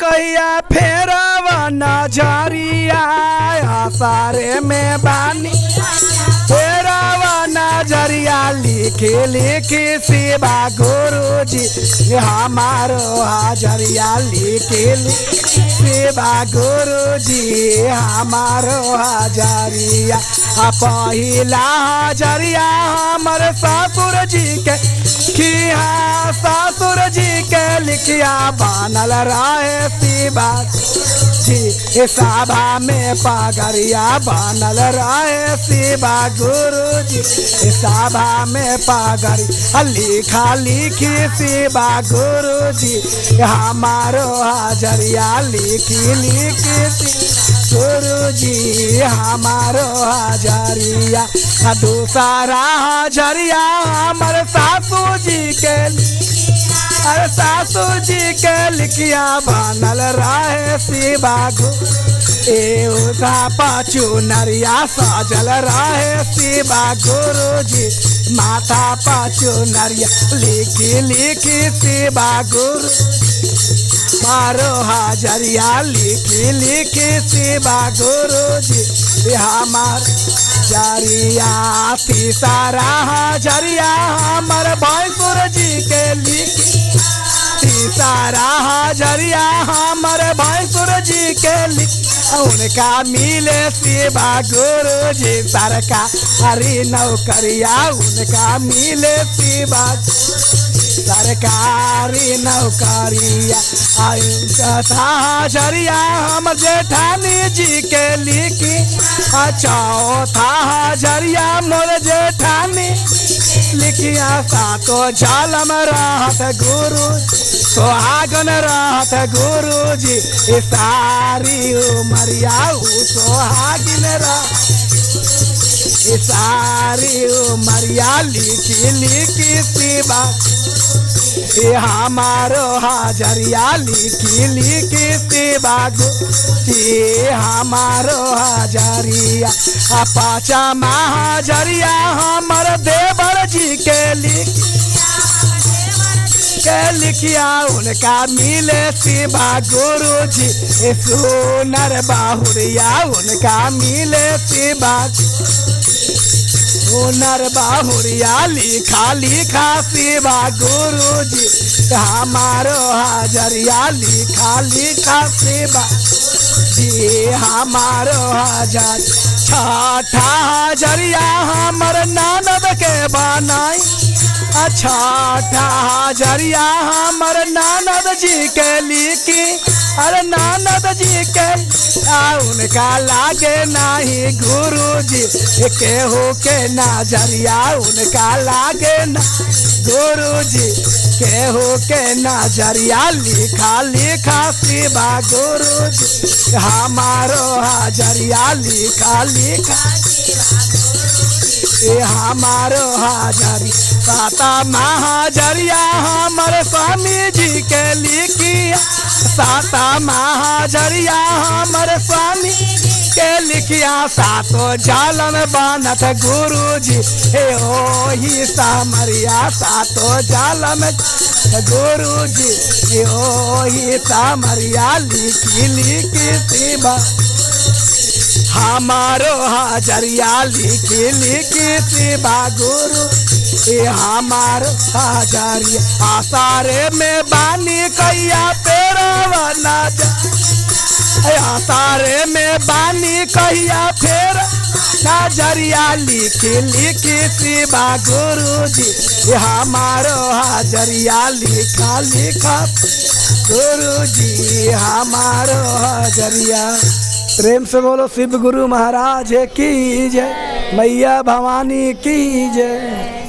कहिया फेरवा नजरिया आसारे में बानी फेरवा नजरिया लिखी लिखी शिवा गुरुजी हमारो हाजरिया लिखी लिखी शिवा गुरुजी हमारो हाजरिया पहिला हाजरिया हमर ससुर जी के किया ससुर जी के लिखिया बनल रहे शिवा जी सभा में पगरिया बनल रहे शिवा गुरुजी सभा में पगड़ी लिखा लिखी शिवा गुरुजी हमारो हाजरिया लिखी लिखी गुरुजी हमारो हाजरिया दूसरा हाजरिया हमारे सासू जी के अरे सासू जी के लिखिया बनल रहे शिवा पाचू नरिया सजल रहे शिवा गुरुजी माथा पाचू नरिया लिखी लिखी शिवा गुरु मारो हाजरिया लिखी लिखी शिवा गुरुजी हमार जरिया तीसरा हाजरिया हमार भैंसुर जी के लिखी तीसरा हाजरिया हमार भैंसुर जी के लिखी उनका मिले शिवा गुरुजी सरकारी नौकरिया उनका मिले शिवा सरकारी नौकरिया हाजरिया हम जेठानी जी के लिखी चौथा हाजरिया मोर जेठानी लिखिया सातो झालम रहत गुरु सोहागन रहत गुरुजी सारी उमरिया सोहागिन रह सारी उमरिया लिखी लिखी शिवा हमारो हाजरिया लिखी लिखी शिवा हमारो हाजरिया पाँचमा हाजरिया हमार देवर जी के लिखिया उनका मिले शिवा गुरुजी सुनर बाहुरिया उनका मिले शिवा सुनर बाहुरिया लिखा लिखा शिवा गुरुजी हमारो हाजरिया लिखा लिखा शिवा जी हमारो हाजर छठा हाजरिया हमर नानद के बनाई छठा हाजरिया हमर नानद जी के लिखी अरे नानद जी के उनका लागे नाही गुरुजी केहू के नजरिया उनका लागे ना गुरुजी केहू के नजरिया लिखा लिखा शिवा गुरुजी हमारो हाजरिया लिखा लिखा हमारो हाजरी साता महाजरिया हमारे स्वामी जी के लिखिया साता महाजरिया हमारे स्वामी के लिखिया सातो जालन बनत गुरुजी हे ओही सामरिया सातो जालन गुरुजी हे ओही सामरिया लिखी लिखी शिवा हमारो हाजरिया लिखी लिखी शिवा गुरु हमारो हाजरिया आसारे में बानी कैया पेरवा आसारे में बानी कैया फेर नजरिया लिखी लिखी शिवा गुरुजी हमारो हाजरिया लिखा लिखा गुरुजी हमारो हाजरिया। प्रेम से बोलो शिव गुरु महाराज की जय मैया भवानी की जय।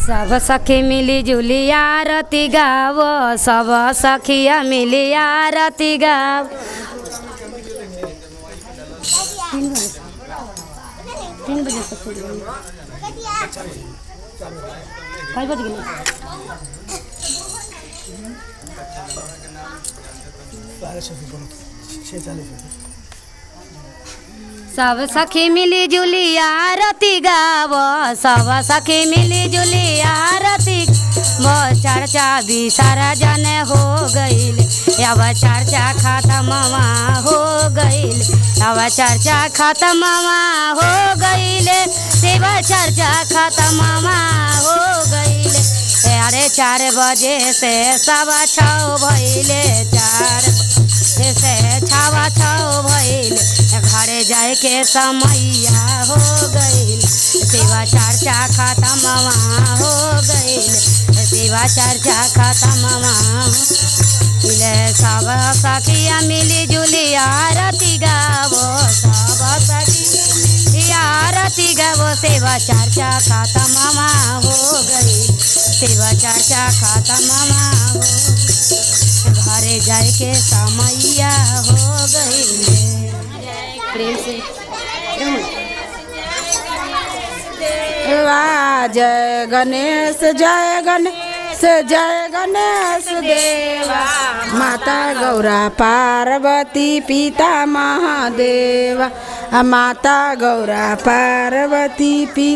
सब सखी मिली जुली आरती गावो सब सखिया मिली आरती गाव 3 बजे से सब सखी मिली जुली आरती गावो सब सखी मिली जुली आरती चर्चा विसर्जन हो गईल, अब चर्चा खत्म हो गईल, अब चर्चा खत्म हो गईल, शिव चर्चा खत्म हो गईल। अरे 4 बजे से 6:15 भइले, 4 से 6:15 भइल, घरे जाए के समैया हो गईल, शिवा चर्चा खत्म हो गईल, शिवा चर्चा खत्म मिले। सब सखिया मिली जुली आरती गावो, सब सखी आरती गावो, शिवा चर्चा खत्म हो गईल, शिवा चर्चा खत्म हो, घरे जाए के समैया हो गईल। प्रेम से देवा जय गणेश जय गणेश जय गणेश देवा, माता गौरा पार्वती पिता महादेवा, माता गौरा पार्वती पिता